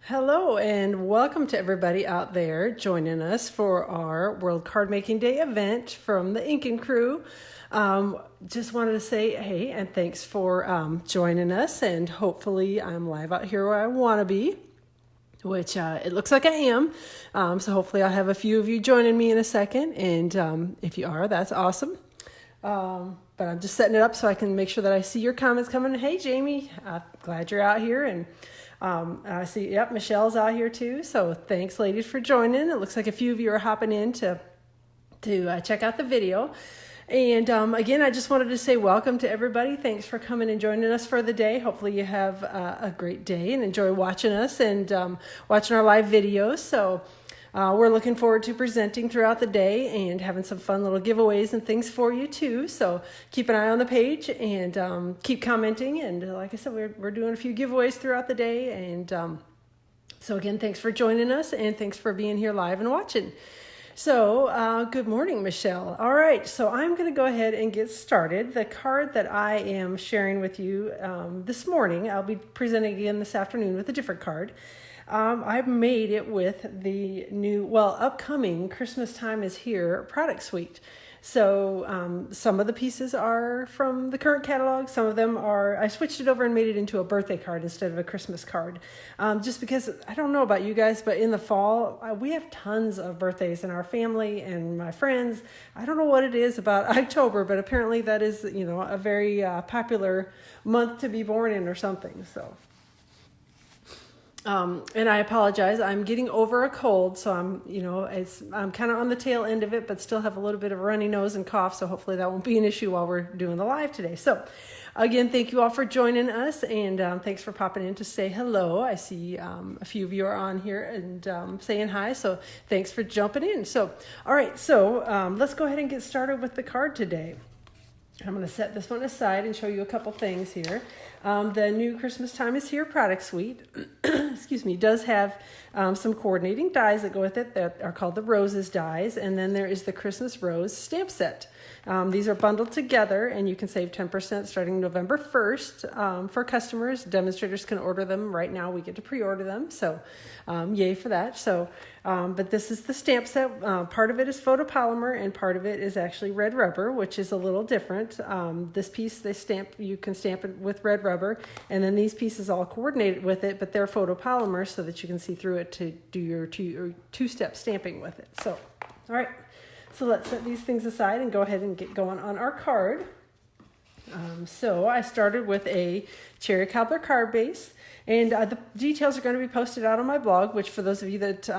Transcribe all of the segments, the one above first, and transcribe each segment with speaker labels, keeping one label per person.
Speaker 1: Hello and welcome to everybody out there joining us for our World Card Making Day event from the Incan crew. Just wanted to say hey and thanks for joining us, and hopefully I'm live out here where I want to be, which it looks like I am. So hopefully I'll have a few of you joining me in a second, and if you are, that's awesome. But I'm just setting it up so I can make sure that I see your comments coming. Hey Jamie, glad you're out here, and I see, yep, Michelle's out here too. So thanks, ladies, for joining. It looks like a few of you are hopping in to check out the video. And again, I just wanted to say welcome to everybody. Thanks for coming and joining us for the day. Hopefully you have a great day and enjoy watching us and watching our live videos. So we're looking forward to presenting throughout the day and having some fun little giveaways and things for you too. So keep an eye on the page and keep commenting. And like I said, we're doing a few giveaways throughout the day. And so again, thanks for joining us and thanks for being here live and watching. So good morning, Michelle. All right, so I'm going to go ahead and get started. The card that I am sharing with you this morning, I'll be presenting again this afternoon with a different card. I've made it with the new, upcoming Christmastime is Here product suite. So some of the pieces are from the current catalog. Some of them are, I switched it over and made it into a birthday card instead of a Christmas card. Just because, I don't know about you guys, but in the fall, we have tons of birthdays in our family and my friends. I don't know what it is about October, but apparently that is, a very popular month to be born in or something. So. And I apologize. I'm getting over a cold, so I'm kind of on the tail end of it, but still have a little bit of a runny nose and cough. So hopefully that won't be an issue while we're doing the live today. So again, thank you all for joining us, and thanks for popping in to say hello. I see a few of you are on here and saying hi. So thanks for jumping in. So, all right. So let's go ahead and get started with the card today. I'm going to set this one aside and show you a couple things here. The new Christmastime is Here product suite, excuse me, does have some coordinating dies that go with it that are called the Roses dies. And then there is the Christmas Rose stamp set. These are bundled together and you can save 10% starting November 1st for customers. Demonstrators can order them right now. We get to pre-order them. So yay for that. So, but this is the stamp set. Part of it is photopolymer and part of it is actually red rubber, which is a little different. This piece you can stamp it with red rubber, and then these pieces all coordinated with it, but they're photopolymer so that you can see through it to do your two-step stamping with it. So, all right. So let's set these things aside and go ahead and get going on our card. So I started with a cherry cobbler card base, and the details are going to be posted out on my blog, which for those of you that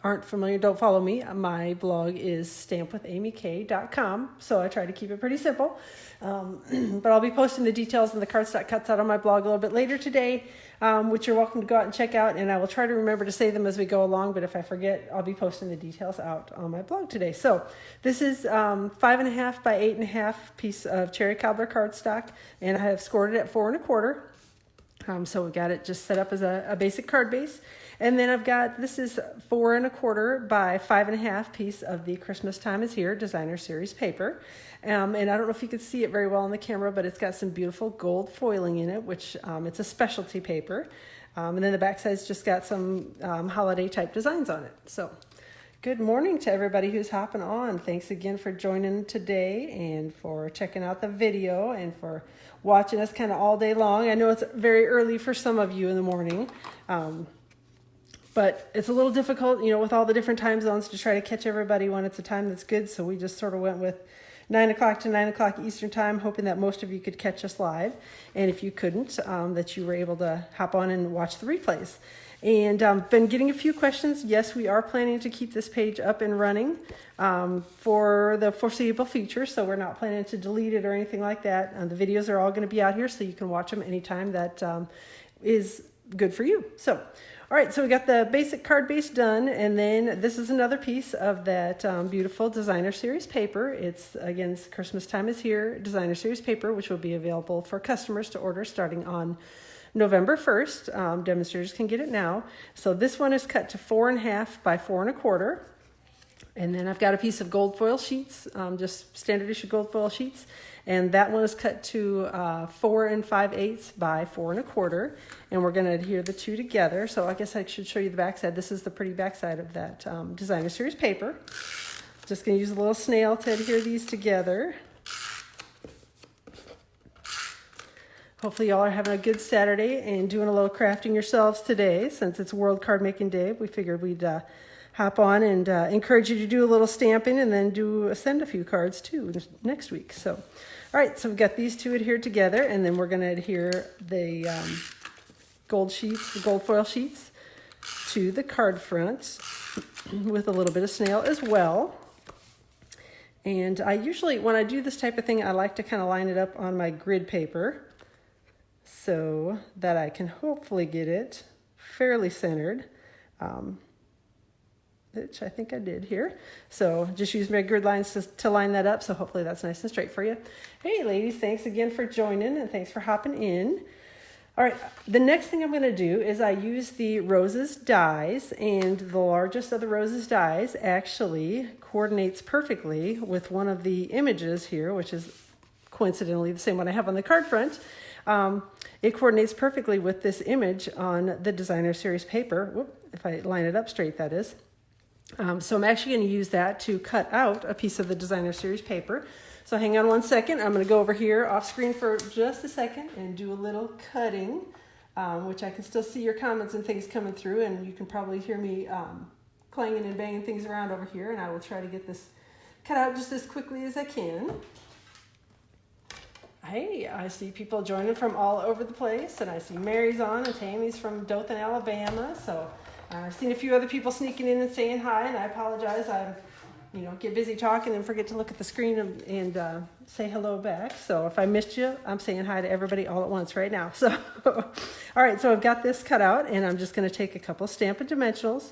Speaker 1: aren't familiar, don't follow me, my blog is stampwithamyk.com, so I try to keep it pretty simple. But I'll be posting the details and the cardstock cuts out on my blog a little bit later today, which you're welcome to go out and check out, and I will try to remember to say them as we go along, but if I forget, I'll be posting the details out on my blog today. So this is 5.5 by 8.5 piece of cherry cobbler cardstock, and I have scored it at 4 1/4. So we got it just set up as a basic card base. And then I've got, this is 4 1/4 by 5.5 piece of the Christmastime is Here designer series paper. And I don't know if you can see it very well on the camera, but it's got some beautiful gold foiling in it, which it's a specialty paper. And then the back side's just got some holiday type designs on it. So good morning to everybody who's hopping on. Thanks again for joining today and for checking out the video and for watching us kind of all day long. I know it's very early for some of you in the morning, but it's a little difficult, with all the different time zones to try to catch everybody when it's a time that's good. So we just sort of went with 9 o'clock to 9 o'clock Eastern time, hoping that most of you could catch us live. And if you couldn't, that you were able to hop on and watch the replays. And been getting a few questions. Yes, we are planning to keep this page up and running for the foreseeable future, so we're not planning to delete it or anything like that. The videos are all going to be out here, so you can watch them anytime that is good for you. So, all right, so we got the basic card base done, and then this is another piece of that beautiful designer series paper. It's, again, Christmastime is Here designer series paper, which will be available for customers to order starting on November 1st. Demonstrators can get it now. So this one is cut to 4.5 by 4 1/4. And then I've got a piece of gold foil sheets, just standard issue gold foil sheets. And that one is cut to 4 5/8 by 4 1/4. And we're going to adhere the two together. So I guess I should show you the backside. This is the pretty backside of that designer series paper. Just going to use a little snail to adhere these together. Hopefully y'all are having a good Saturday and doing a little crafting yourselves today. Since it's World Card Making Day, we figured we'd hop on and encourage you to do a little stamping and then send a few cards too next week. So, all right, so we've got these two adhered together, and then we're going to adhere the gold sheets, the gold foil sheets, to the card front with a little bit of snail as well. And I usually, when I do this type of thing, I like to kind of line it up on my grid paper so that I can hopefully get it fairly centered, which I think I did here. So just use my grid lines to line that up, so hopefully that's nice and straight for you. Hey ladies, thanks again for joining and thanks for hopping in. All right, the next thing I'm going to do is I use the roses dies, and the largest of the roses dies actually coordinates perfectly with one of the images here, which is coincidentally the same one I have on the card front. It coordinates perfectly with this image on the designer series paper. Whoop, if I line it up straight, that is. So I'm actually going to use that to cut out a piece of the designer series paper. So hang on one second. I'm going to go over here off screen for just a second and do a little cutting, which I can still see your comments and things coming through, and you can probably hear me clanging and banging things around over here, and I will try to get this cut out just as quickly as I can. Hey, I see people joining from all over the place, and I see Mary's on and Tammy's from Dothan, Alabama. So I've seen a few other people sneaking in and saying hi, and I apologize. I get busy talking and forget to look at the screen and say hello back. So if I missed you, I'm saying hi to everybody all at once right now. So, all right, so I've got this cut out, and I'm just going to take a couple Stampin' Dimensionals.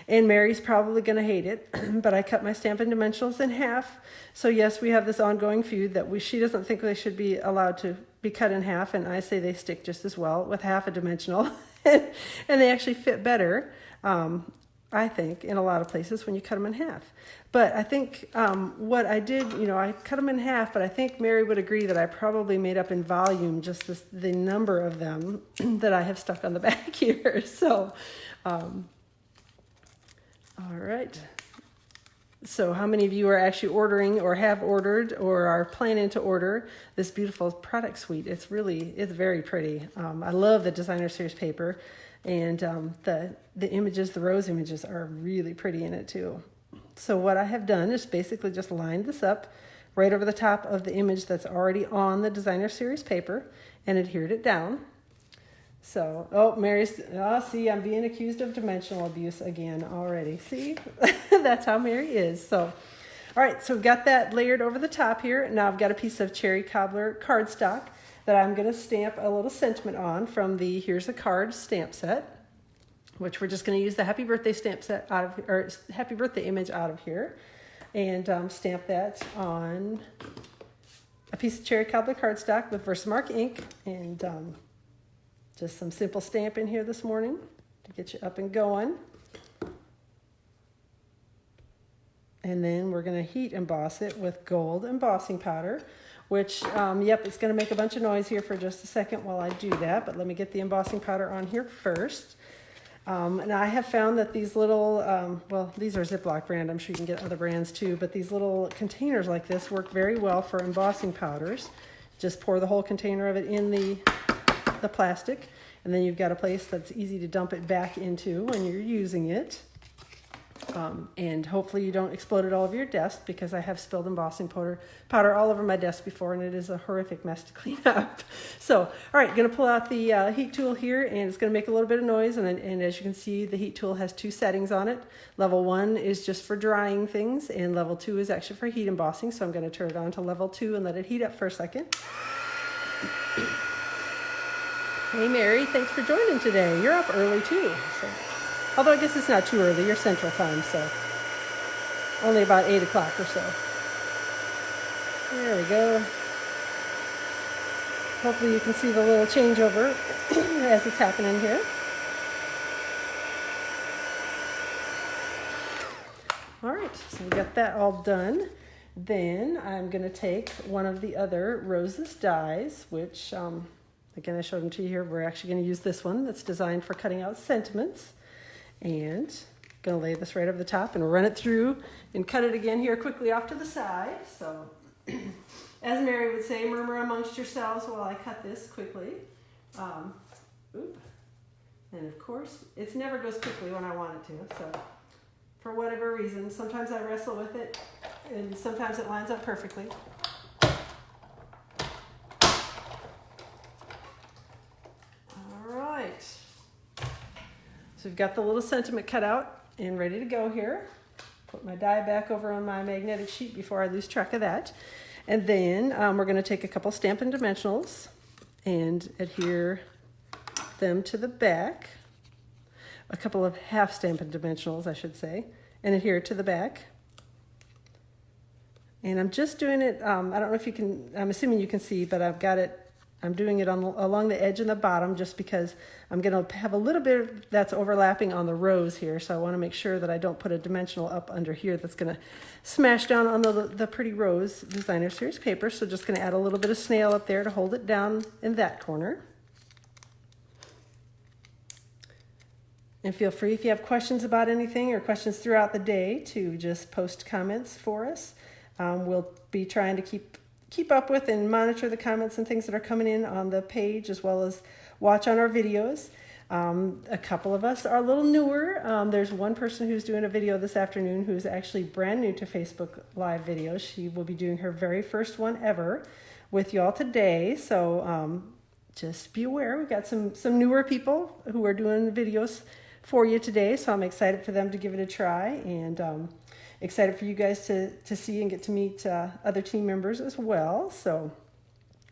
Speaker 1: And Mary's probably going to hate it, but I cut my Stampin' Dimensionals in half. So yes, we have this ongoing feud that she doesn't think they should be allowed to be cut in half, and I say they stick just as well with half a dimensional. And they actually fit better, I think, in a lot of places when you cut them in half. But I think what I did, I cut them in half, but I think Mary would agree that I probably made up in volume just the number of them that I have stuck on the back here. So, all right. So how many of you are actually ordering or have ordered or are planning to order this beautiful product suite? It's very pretty. I love the designer series paper, and the images, the rose images, are really pretty in it too. So what I have done is basically just lined this up right over the top of the image that's already on the designer series paper and adhered it down. So, Mary's, see, I'm being accused of dimensional abuse again already. See, that's how Mary is. So, all right, so we've got that layered over the top here. Now I've got a piece of cherry cobbler cardstock that I'm going to stamp a little sentiment on from the Here's a Card stamp set, which we're just going to use the Happy Birthday stamp set Happy Birthday image out of here, and stamp that on a piece of cherry cobbler cardstock with Versamark ink, and just some simple stamping here this morning to get you up and going. And then we're going to heat emboss it with gold embossing powder, which, it's going to make a bunch of noise here for just a second while I do that. But let me get the embossing powder on here first. And I have found that these little, these are Ziploc brand. I'm sure you can get other brands too. But these little containers like this work very well for embossing powders. Just pour the whole container of it in the plastic, and then you've got a place that's easy to dump it back into when you're using it. And hopefully you don't explode it all over your desk, because I have spilled embossing powder all over my desk before, and it is a horrific mess to clean up. So, all right, going to pull out the heat tool here, and it's going to make a little bit of noise. And as you can see, the heat tool has 2 settings on it. Level 1 is just for drying things, and level 2 is actually for heat embossing. So I'm going to turn it on to level 2 and let it heat up for a second. Hey Mary, thanks for joining today. You're up early too. So, although I guess it's not too early, you're Central Time, so only about 8 o'clock or so. There we go. Hopefully you can see the little changeover as it's happening here. All right, so we got that all done. Then I'm going to take one of the other Roses dies, which, again, I showed them to you here. We're actually going to use this one that's designed for cutting out sentiments. And going to lay this right over the top and run it through and cut it again here quickly off to the side. So, as Mary would say, murmur amongst yourselves while I cut this quickly. And of course, it never goes quickly when I want it to. So, for whatever reason, sometimes I wrestle with it, and sometimes it lines up perfectly. All right. So we've got the little sentiment cut out and ready to go here. Put my die back over on my magnetic sheet before I lose track of that. And then we're going to take a couple Stampin' Dimensionals and adhere them to the back. A couple of half Stampin' Dimensionals, I should say, and adhere to the back. And I'm just doing it, I don't know if you can, I'm assuming you can see, but I've got it, I'm doing it along the edge and the bottom just because I'm going to have a little bit that's overlapping on the rows here. So I want to make sure that I don't put a dimensional up under here that's going to smash down on the Pretty Rose Designer Series paper. So just going to add a little bit of snail up there to hold it down in that corner. And feel free, if you have questions about anything or questions throughout the day, to just post comments for us. We'll be trying to keep up with and monitor the comments and things that are coming in on the page, as well as watch on our videos. A couple of us are a little newer. There's one person who's doing a video this afternoon who's actually brand new to Facebook Live videos. She will be doing her very first one ever with y'all today. So just be aware, we've got some newer people who are doing videos for you today. So I'm excited for them to give it a try, and excited for you guys to see and get to meet other team members as well. So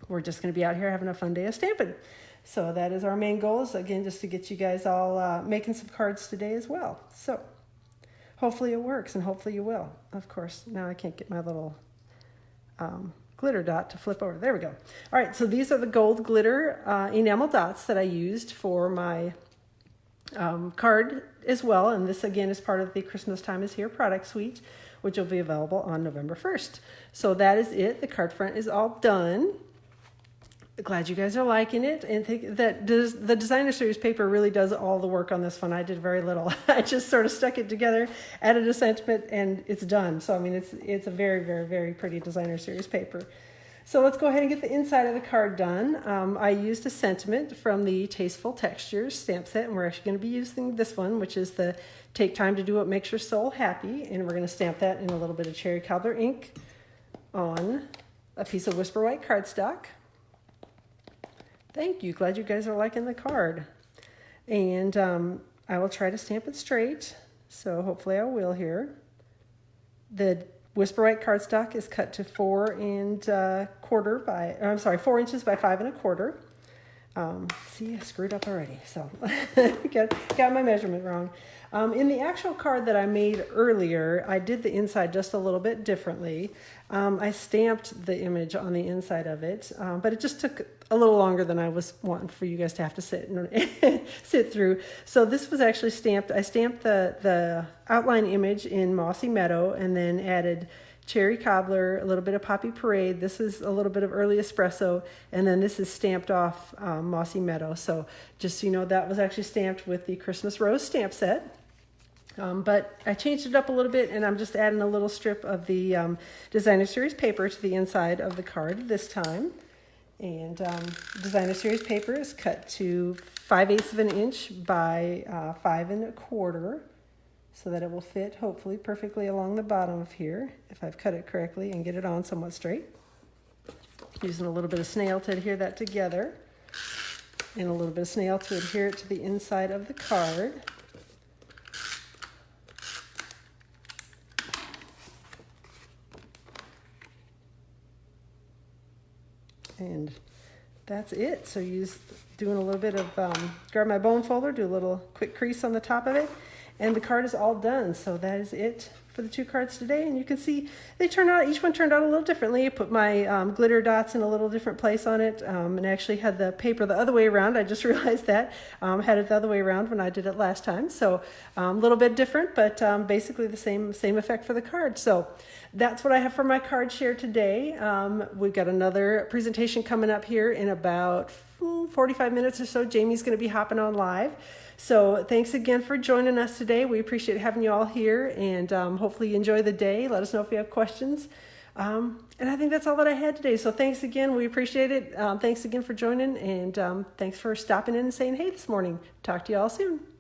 Speaker 1: we're just going to be out here having a fun day of stamping. So that is our main goal, is again just to get you guys all making some cards today as well. So hopefully it works, and hopefully you will. Of course, now I can't get my little glitter dot to flip over. There we go. All right, so these are the gold glitter enamel dots that I used for my card as well, and this again is part of the Christmastime is Here product suite, which will be available on November 1st. So that is it. The card front is all done. Glad you guys are liking it, and think that the Designer Series paper really does all the work on this one. I did very little. I just sort of stuck it together, added a sentiment, and it's done. So I mean, it's a very, very, very pretty Designer Series paper. So let's go ahead and get the inside of the card done. I used a sentiment from the Tasteful Textures stamp set, and we're actually going to be using this one, which is the Take Time to Do What Makes Your Soul Happy, and we're going to stamp that in a little bit of cherry cobbler ink on a piece of Whisper White cardstock. Thank you. Glad you guys are liking the card. And I will try to stamp it straight, so hopefully I will here. The Whisper White cardstock is cut to 4 inches by 5 1/4. See, I screwed up already, so got my measurement wrong. In the actual card that I made earlier, I did the inside just a little bit differently. I stamped the image on the inside of it, but it just took a little longer than I was wanting for you guys to have to sit through. So this was actually stamped. I stamped the outline image in Mossy Meadow, and then added cherry cobbler, a little bit of Poppy Parade. This is a little bit of early espresso, and then this is stamped off Mossy Meadow. So just so you know, that was actually stamped with the Christmas Rose stamp set. But I changed it up a little bit, and I'm just adding a little strip of the Designer Series paper to the inside of the card this time. And Designer Series paper is cut to 5/8 of an inch by 5 1/4, so that it will fit hopefully perfectly along the bottom of here, if I've cut it correctly and get it on somewhat straight. Using a little bit of snail to adhere that together, and a little bit of snail to adhere it to the inside of the card. And that's it. So doing a little bit of, grab my bone folder, do a little quick crease on the top of it, and the card is all done. So that is it for the 2 cards today. And you can see they turn out, each one turned out a little differently. I put my glitter dots in a little different place on it, and actually had the paper the other way around. I just realized that. Had it the other way around when I did it last time. So a little bit different, but basically the same effect for the card. So that's what I have for my card share today. We've got another presentation coming up here in about 45 minutes or so. Jamie's going to be hopping on live. So thanks again for joining us today. We appreciate having you all here, and hopefully you enjoy the day. Let us know if you have questions. And I think that's all that I had today. So thanks again. We appreciate it. Thanks again for joining, and thanks for stopping in and saying hey this morning. Talk to you all soon.